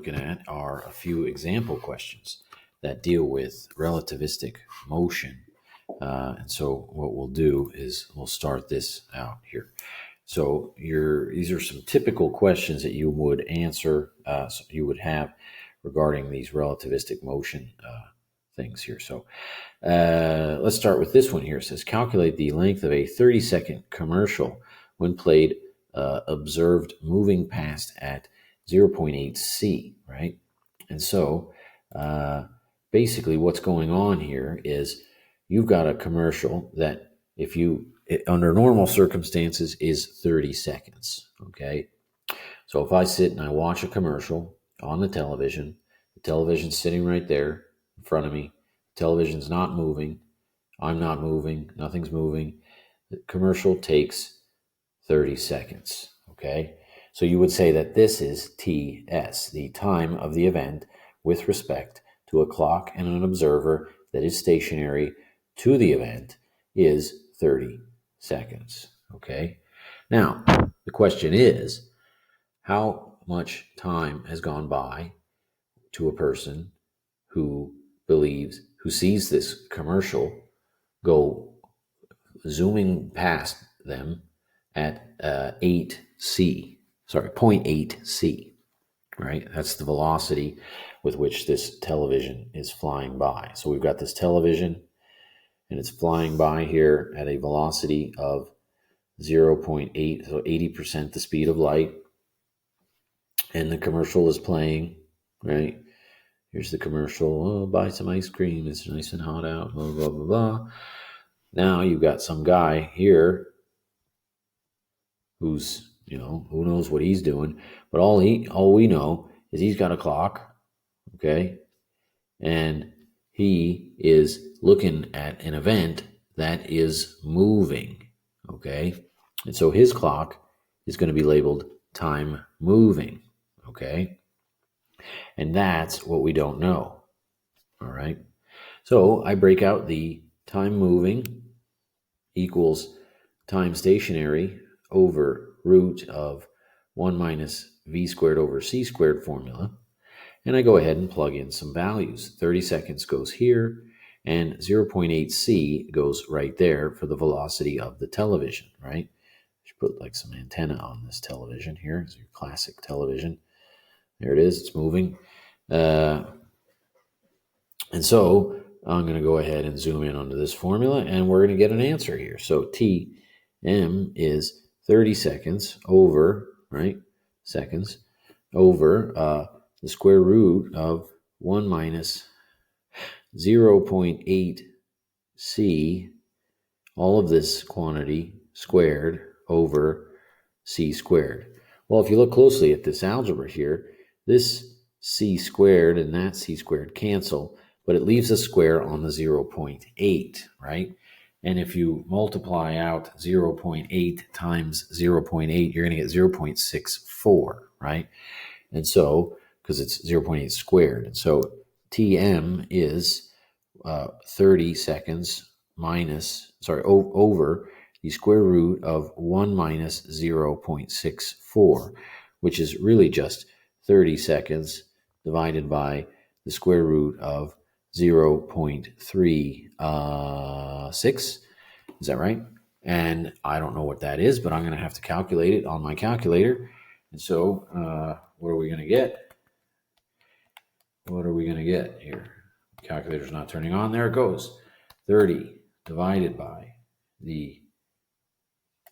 looking at are a few example questions that deal with relativistic motion. And so what we'll do is we'll start this out here. So these are some typical questions that you would answer, so you would have regarding these relativistic motion things here. So let's start with this one here. It says, calculate the length of a 30-second commercial when played observed moving past at 0.8 C, right? And so basically what's going on here is you've got a commercial that under normal circumstances is 30 seconds, okay? So if I sit and I watch a commercial on the television's sitting right there in front of me, the television's not moving, I'm not moving, nothing's moving, the commercial takes 30 seconds, okay? So you would say that this is TS, the time of the event with respect to a clock and an observer that is stationary to the event is 30 seconds, okay? Now, the question is, how much time has gone by to a person who sees this commercial go zooming past them at 0.8 C, right? That's the velocity with which this television is flying by. So we've got this television, and it's flying by here at a velocity of 0.8, so 80% the speed of light. And the commercial is playing, right? Here's the commercial. Oh, buy some ice cream. It's nice and hot out. Blah, blah, blah, blah. Now you've got some guy here who's, who knows what he's doing. But all we know is he's got a clock, okay? And he is looking at an event that is moving, okay? And so his clock is going to be labeled time moving, okay? And that's what we don't know, all right? So I break out the time moving equals time stationary over root of 1 minus v squared over c squared formula. And I go ahead and plug in some values. 30 seconds goes here, and 0.8 C goes right there for the velocity of the television, right? Should put like some antenna on this television here. It's your classic television. There it is. It's moving. And so I'm going to go ahead and zoom in onto this formula, and we're going to get an answer here. So Tm is 30 seconds over, right? Seconds over the square root of 1 minus 0.8 C, all of this quantity squared over C squared. Well, if you look closely at this algebra here, this C squared and that C squared cancel, but it leaves a square on the 0.8, right? And if you multiply out 0.8 times 0.8, you're going to get 0.64, right? And so, because it's 0.8 squared. And so Tm is 30 seconds over the square root of 1 minus 0.64, which is really just 30 seconds divided by the square root of 0.36. Is that right? And I don't know what that is, but I'm going to have to calculate it on my calculator. And so what are we going to get? What are we going to get here? Calculator's not turning on. There it goes. 30 divided by the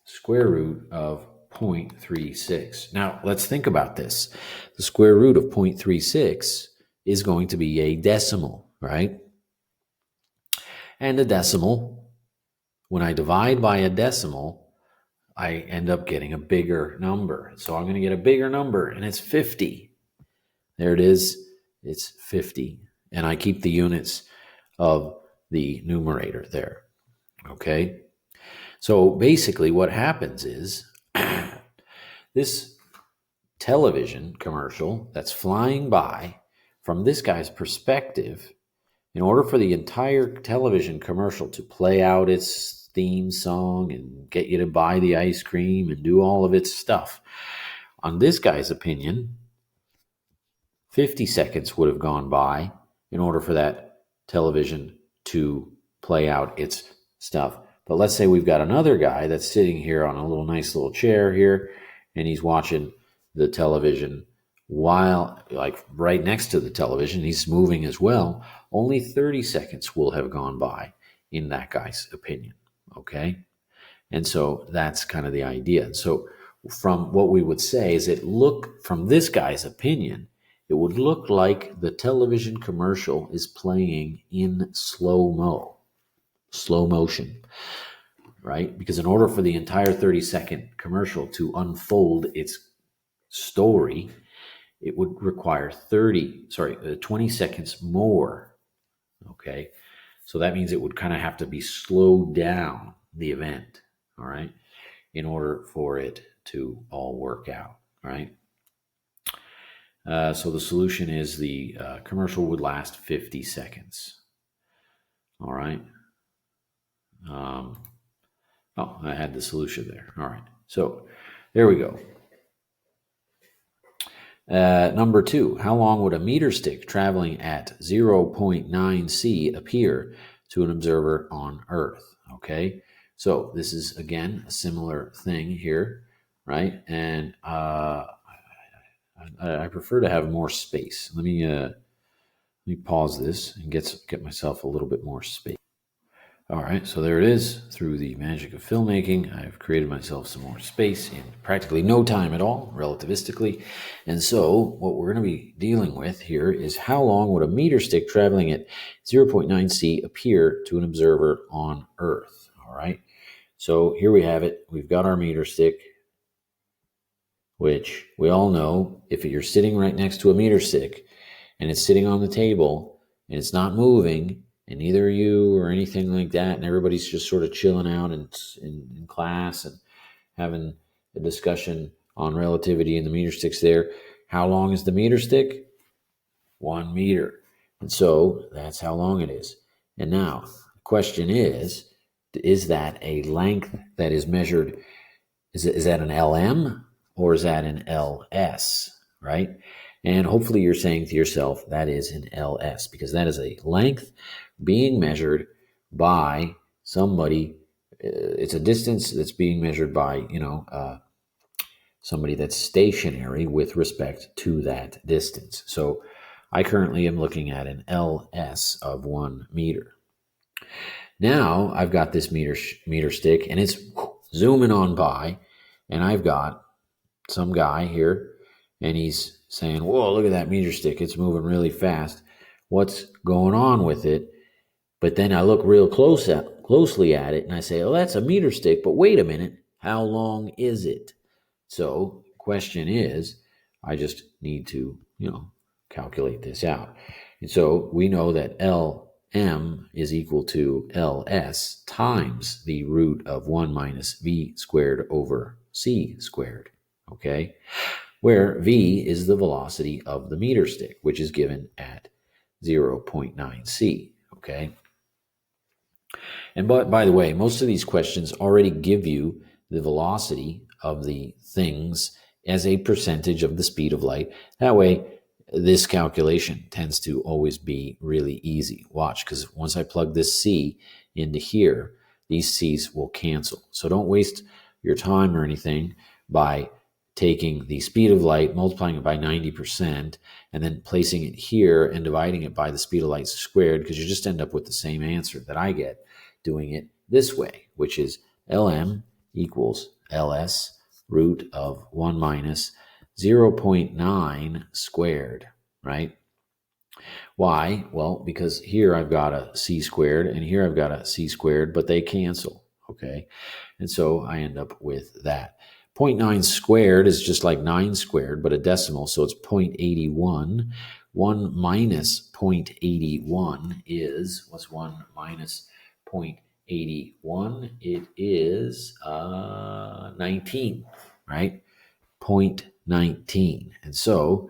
square root of 0.36. Now, let's think about this. The square root of 0.36 is going to be a decimal, right? And a decimal, when I divide by a decimal, I end up getting a bigger number. So I'm going to get a bigger number, and it's 50. There it is. It's 50. And I keep the units of the numerator there. Okay? So basically what happens is this television commercial that's flying by, from this guy's perspective, in order for the entire television commercial to play out its theme song and get you to buy the ice cream and do all of its stuff, on this guy's opinion, 50 seconds would have gone by in order for that television to play out its stuff. But let's say we've got another guy that's sitting here on a little nice little chair here, and he's watching the television while, like right next to the television, he's moving as well. Only 30 seconds will have gone by in that guy's opinion. Okay. And so that's kind of the idea. So from what we would say is from this guy's opinion, it would look like the television commercial is playing in slow motion, right? Because in order for the entire 30-second commercial to unfold its story, it would require 20 seconds more. Okay. So that means it would kind of have to be slowed down, the event. All right. In order for it to all work out. Right. So the solution is the commercial would last 50 seconds. All right. I had the solution there. All right. So there we go. Number 2, how long would a meter stick traveling at 0.9 C appear to an observer on Earth? Okay, so this is, again, a similar thing here, right? And I prefer to have more space. Let me pause this and get myself a little bit more space. All right, so there it is. Through the magic of filmmaking, I've created myself some more space in practically no time at all, relativistically. And so what we're going to be dealing with here is how long would a meter stick traveling at 0.9 C appear to an observer on Earth? All right, so here we have it. We've got our meter stick, which we all know if you're sitting right next to a meter stick and it's sitting on the table and it's not moving, and neither you or anything like that, and everybody's just sort of chilling out in class and having a discussion on relativity, and the meter stick's there. How long is the meter stick? 1 meter. And so that's how long it is. And now the question is that a length that is measured, is that an LM or is that an LS, right? And hopefully you're saying to yourself, that is an LS, because that is a length being measured by somebody. It's a distance that's being measured by, somebody that's stationary with respect to that distance. So I currently am looking at an LS of 1 meter. Now I've got this meter stick, and it's zooming on by, and I've got some guy here, and he's saying, whoa, look at that meter stick. It's moving really fast. What's going on with it? But then I look real closely at it, and I say, oh, that's a meter stick. But wait a minute. How long is it? So the question is, I just need to, calculate this out. And so we know that LM is equal to LS times the root of 1 minus V squared over C squared. Okay, where V is the velocity of the meter stick, which is given at 0.9 C. Okay. And by the way, most of these questions already give you the velocity of the things as a percentage of the speed of light. That way, this calculation tends to always be really easy. Watch, because once I plug this C into here, these C's will cancel. So don't waste your time or anything by taking the speed of light, multiplying it by 90%, and then placing it here and dividing it by the speed of light squared, because you just end up with the same answer that I get doing it this way, which is LM equals LS root of 1 minus 0.9 squared, right? Why? Well, because here I've got a C squared and here I've got a C squared, but they cancel, okay? And so I end up with that. 0.9 squared is just like 9 squared, but a decimal, so it's 0.81. 1 minus 0.81 is, what's 1 minus 0.81? It is 19, right? 0.19. And so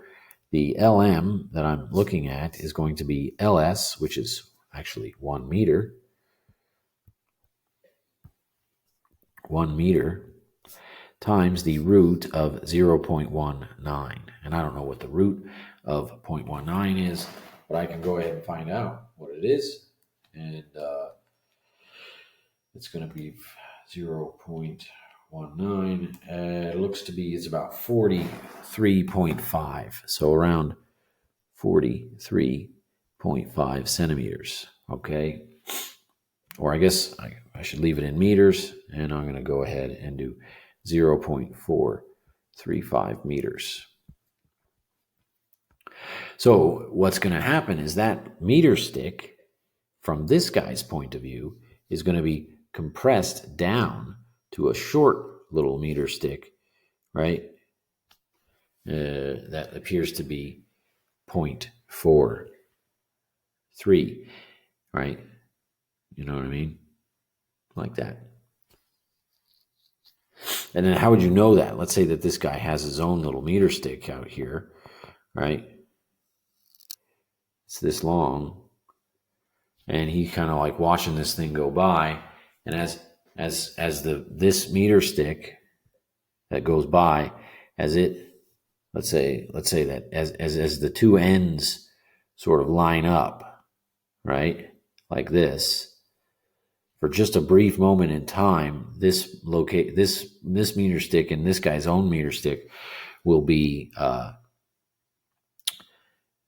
the LM that I'm looking at is going to be LS, which is actually 1 meter. 1 meter times the root of 0.19. And I don't know what the root of 0.19 is, but I can go ahead and find out what it is. And it's going to be 0.19. It looks to be, it's about 43.5. So around 43.5 centimeters. Okay. Or I guess I should leave it in meters, and I'm going to go ahead and do 0.435 meters. So what's going to happen is that meter stick, from this guy's point of view, is going to be compressed down to a short little meter stick, right? That appears to be 0.43, right? You know what I mean? Like that. And then how would you know that? Let's say that this guy has his own little meter stick out here, right? It's this long. And he kind of like watching this thing go by. And as this meter stick that goes by, as it, let's say that as the two ends sort of line up, right? Like this, for just a brief moment in time, this meter stick and this guy's own meter stick will be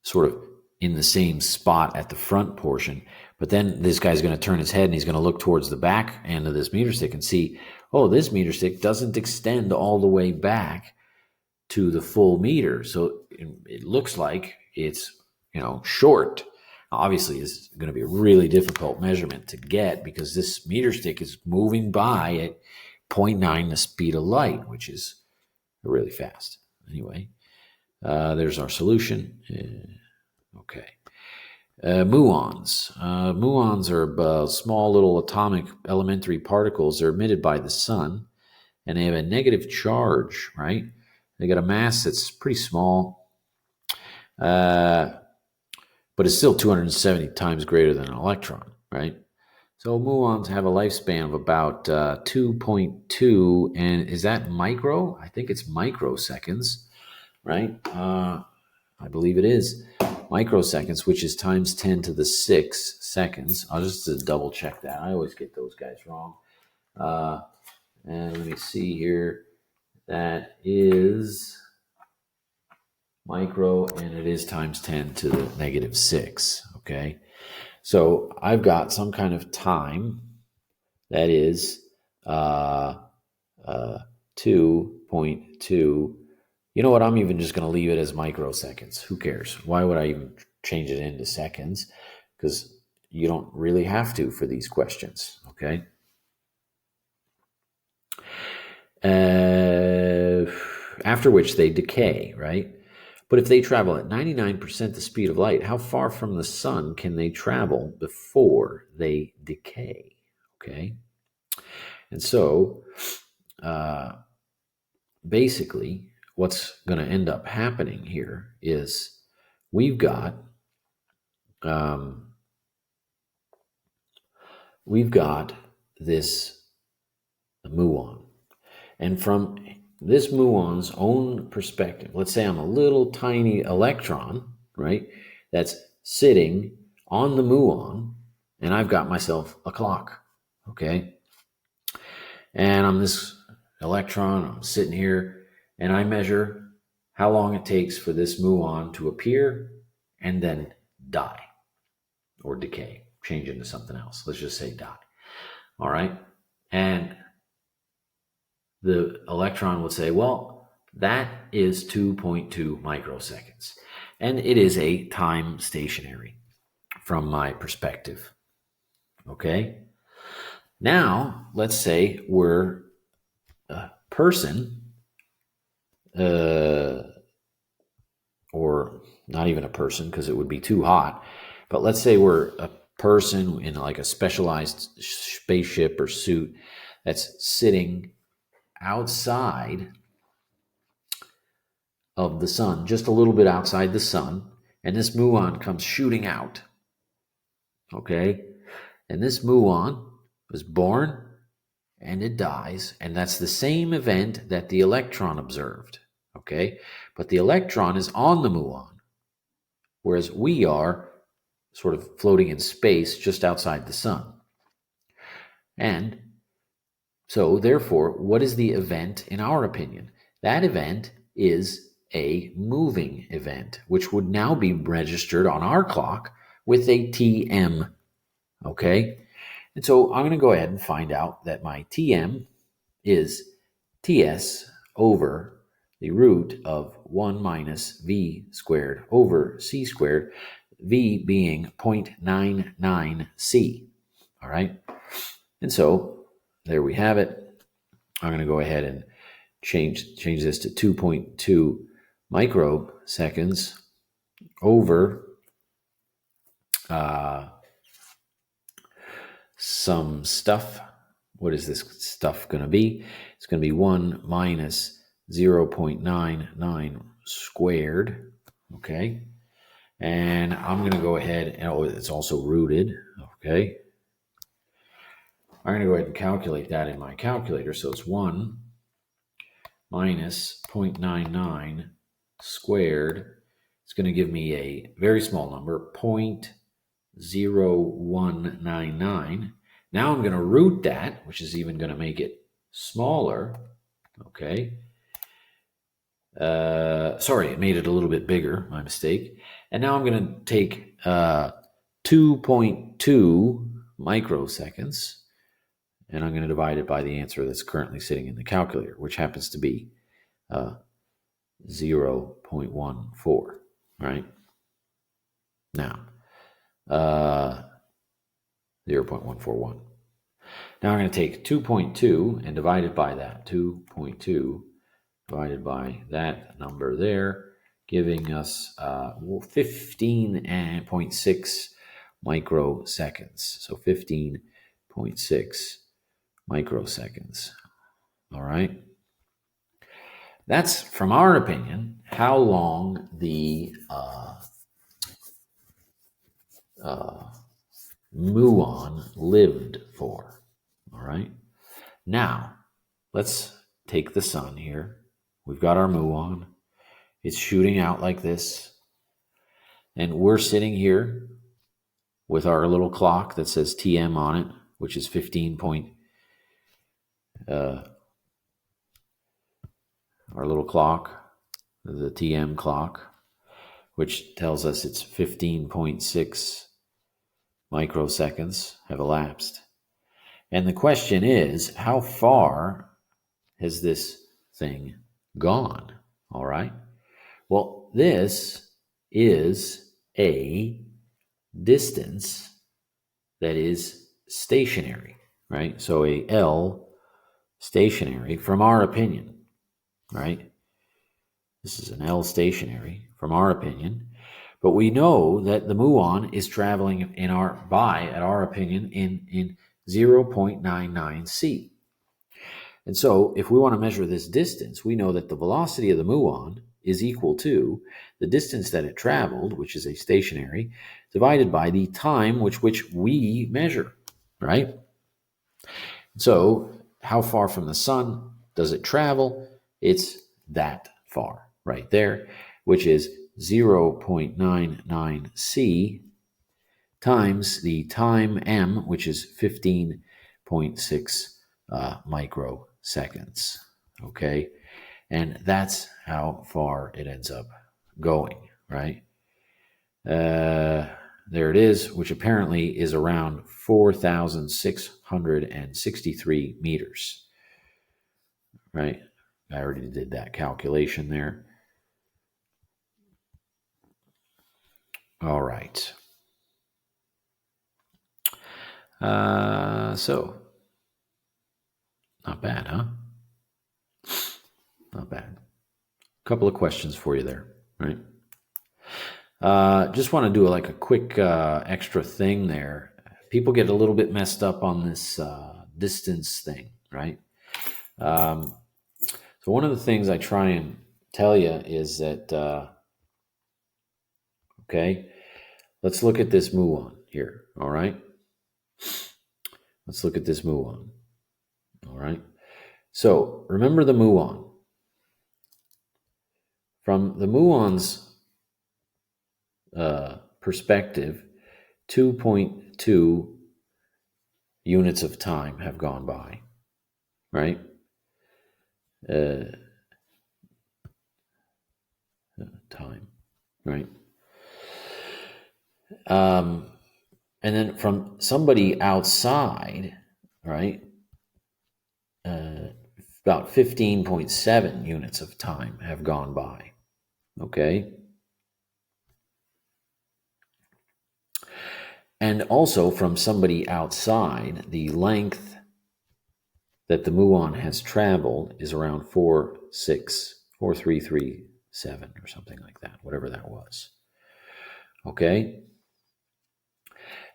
sort of in the same spot at the front portion. But then this guy's going to turn his head and he's going to look towards the back end of this meter stick and see, oh, this meter stick doesn't extend all the way back to the full meter. So it looks like it's, short. Obviously, it's going to be a really difficult measurement to get because this meter stick is moving by at 0.9 the speed of light, which is really fast. Anyway, there's our solution. Okay. Muons. Muons are small little atomic elementary particles. They're emitted by the sun, and they have a negative charge, right? They got a mass that's pretty small, but it's still 270 times greater than an electron, right? So muons have a lifespan of about 2.2, and is that micro? I think it's microseconds, right? I believe it is microseconds, which is times 10 to the 6 seconds. I'll just double check that. I always get those guys wrong. And let me see here. That is micro, and it is times 10 to the negative 6, okay? So I've got some kind of time that is 2.2. You know what? I'm even just going to leave it as microseconds. Who cares? Why would I even change it into seconds? Because you don't really have to for these questions, okay? After which they decay, right? But if they travel at 99% the speed of light, how far from the sun can they travel before they decay? Okay. And so, basically, what's going to end up happening here is we've got this muon. And from this muon's own perspective, let's say I'm a little tiny electron, right, that's sitting on the muon, and I've got myself a clock, okay? And I'm this electron, I'm sitting here, and I measure how long it takes for this muon to appear and then die or decay, change into something else. Let's just say die, all right? And the electron would say, well, that is 2.2 microseconds. And it is a time stationary from my perspective. Okay? Now, let's say we're a person, or not even a person because it would be too hot, but let's say we're a person in like a specialized spaceship or suit that's sitting outside of the sun, just a little bit outside the sun, and this muon comes shooting out. Okay? And this muon was born and it dies, and that's the same event that the electron observed. Okay? But the electron is on the muon. whereas we are sort of floating in space just outside the sun. And so, therefore, what is the event in our opinion? That event is a moving event, which would now be registered on our clock with a TM. Okay? And so I'm going to go ahead and find out that my TM is TS over the root of 1 minus V squared over C squared, V being 0.99 C. All right? And so there we have it. I'm going to go ahead and change this to 2.2 microseconds over some stuff. What is this stuff going to be? It's going to be 1 minus 0.99 squared. Okay. And I'm going to go ahead, and it's also rooted. Okay. I'm going to go ahead and calculate that in my calculator. So it's 1 minus 0.99 squared. It's going to give me a very small number, 0.0199. Now I'm going to root that, which is even going to make it smaller. Okay. Sorry, it made it a little bit bigger, my mistake. And now I'm going to take 2.2 microseconds, and I'm going to divide it by the answer that's currently sitting in the calculator, which happens to be 0.14, right? Now, 0.141. Now I'm going to take 2.2 and divide it by that. 2.2 divided by that number there, giving us 15.6 microseconds. So 15.6 microseconds. All right. That's, from our opinion, how long the muon lived for. All right. Now, let's take the sun here. We've got our muon. It's shooting out like this. And we're sitting here with our little clock that says TM on it, which is 15 point, our little clock, the TM clock, which tells us it's 15.6 microseconds have elapsed. And the question is, how far has this thing gone? All right. Well, this is a distance that is stationary, right? So a L stationary from our opinion, right? This is an L stationary from our opinion. But we know that the muon is traveling at our opinion, in 0.99 c. And so if we want to measure this distance, we know that the velocity of the muon is equal to the distance that it traveled, which is a stationary, divided by the time which we measure, right? So how far from the sun does it travel? It's that far right there, which is 0.99 c times the time m, which is 15.6 microseconds. Okay. And that's how far it ends up going, right? There it is, which apparently is around 4,663 meters, right? I already did that calculation there. All right. So, not bad, huh? Not bad. A couple of questions for you there, right? Just want to do a quick extra thing there. People get a little bit messed up on this distance thing, right? So one of the things I try and tell you is that, okay, let's look at this muon here, all right? Let's look at this muon, all right? So remember the muon. From the muon's perspective, 2.2 units of time have gone by, right? Time, right? And then from somebody outside, right, about 15.7 units of time have gone by, okay? And also from somebody outside, the length that the muon has traveled is around 4337 or something like that, whatever that was. Okay?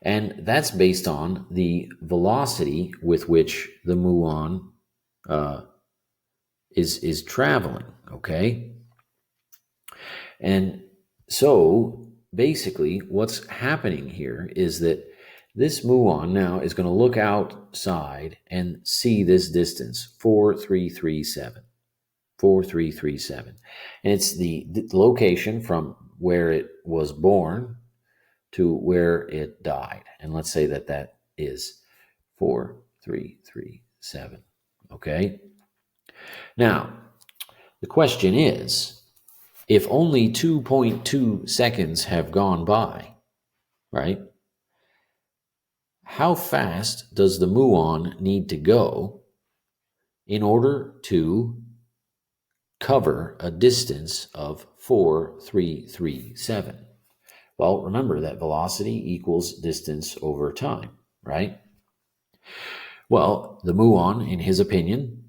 And that's based on the velocity with which the muon is traveling, okay? And so basically what's happening here is that this muon now is going to look outside and see this distance, 4337. 4337. And it's the location from where it was born to where it died. And let's say that that is 4337. Okay? Now, the question is, if only 2.2 seconds have gone by, right? How fast does the muon need to go in order to cover a distance of 4337? Well, remember that velocity equals distance over time, right? Well, the muon, in his opinion,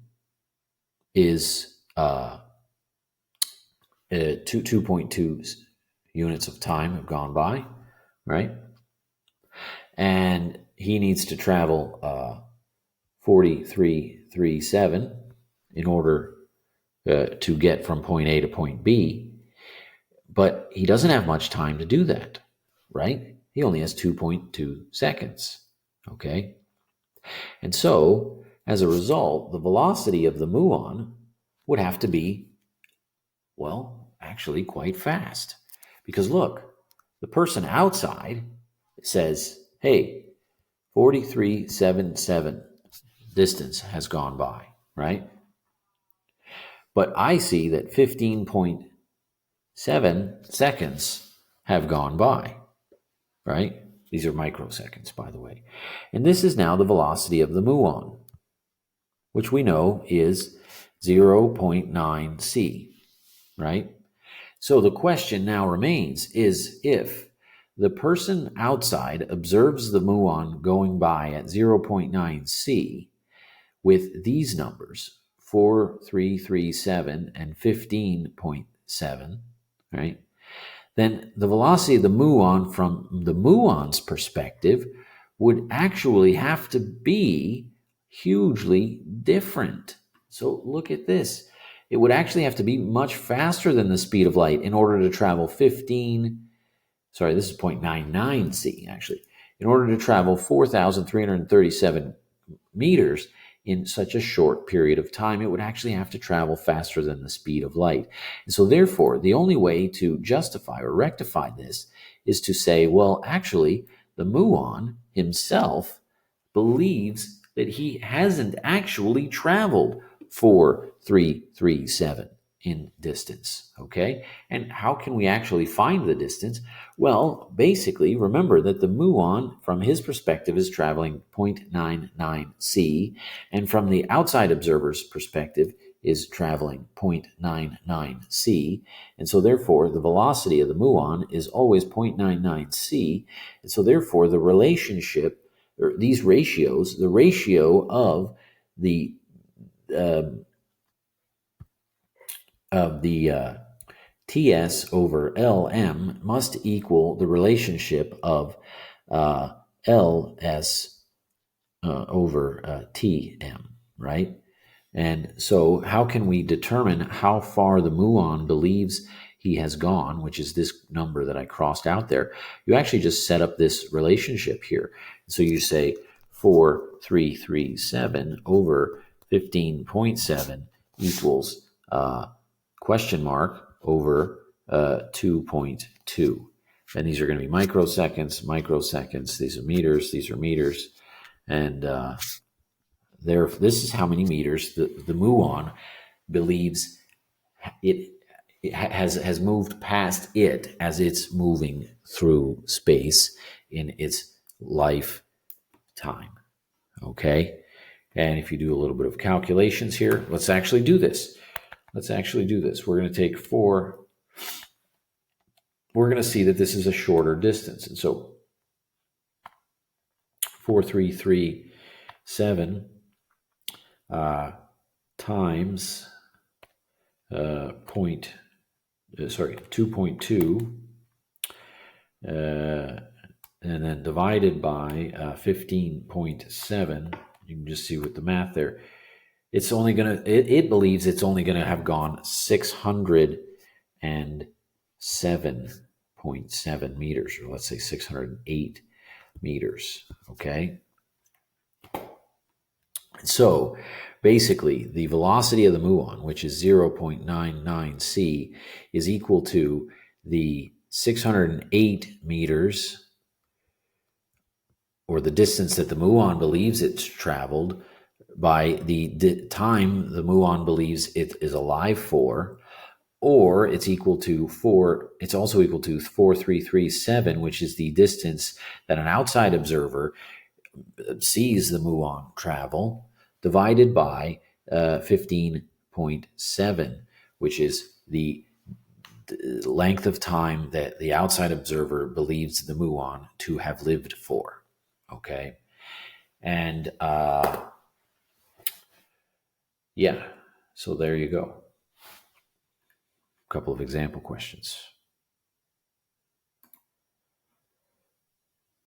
is 2.2 units of time have gone by, right? And he needs to travel 4337 in order to get from point A to point B. But he doesn't have much time to do that, right? He only has 2.2 seconds, okay? And so, as a result, the velocity of the muon would have to be, well, actually quite fast. Because look, the person outside says, hey, 4377 distance has gone by, right? But I see that 15.7 seconds have gone by, right? These are microseconds, by the way. And this is now the velocity of the muon, which we know is 0.9 c, right? So the question now remains is if the person outside observes the muon going by at 0.9 c with these numbers, 4337 and 15.7, right? Then the velocity of the muon from the muon's perspective would actually have to be hugely different. So look at this. It would actually have to be much faster than the speed of light in order to travel this is 0.99 c actually, in order to travel 4,337 meters in such a short period of time. It would actually have to travel faster than the speed of light. And so therefore, the only way to justify or rectify this is to say, well, actually, the muon himself believes that he hasn't actually traveled 4337 in distance, okay? And how can we actually find the distance? Well, basically, remember that the muon, from his perspective, is traveling 0.99 c, and from the outside observer's perspective is traveling 0.99 c, and so therefore the velocity of the muon is always 0.99 c, and so therefore the relationship, or these ratios, the ratio of the TS over LM must equal the relationship of LS over TM, right? And so how can we determine how far the muon believes he has gone, which is this number that I crossed out there? You actually just set up this relationship here. So you say 4337 over 15.7 equals question mark over 2.2. And these are going to be microseconds, microseconds. These are meters. These are meters. And this is how many meters the muon believes it has moved past it as it's moving through space in its lifetime. Okay? And if you do a little bit of calculations here, let's actually do this. We're going to take 4. We're going to see that this is a shorter distance. And so 4337 times 2.2 and then divided by 15.7. You can just see with the math there. It's only going to, it believes it's only going to have gone 607.7 meters, or let's say 608 meters. Okay. So basically, the velocity of the muon, which is 0.99 c, is equal to the 608 meters, or the distance that the muon believes it's traveled, by the time the muon believes it is alive for, or it's equal to 4. It's also equal to 4337, which is the distance that an outside observer sees the muon travel, divided by 15.7, which is the length of time that the outside observer believes the muon to have lived for. Okay. And yeah, so there you go. A couple of example questions.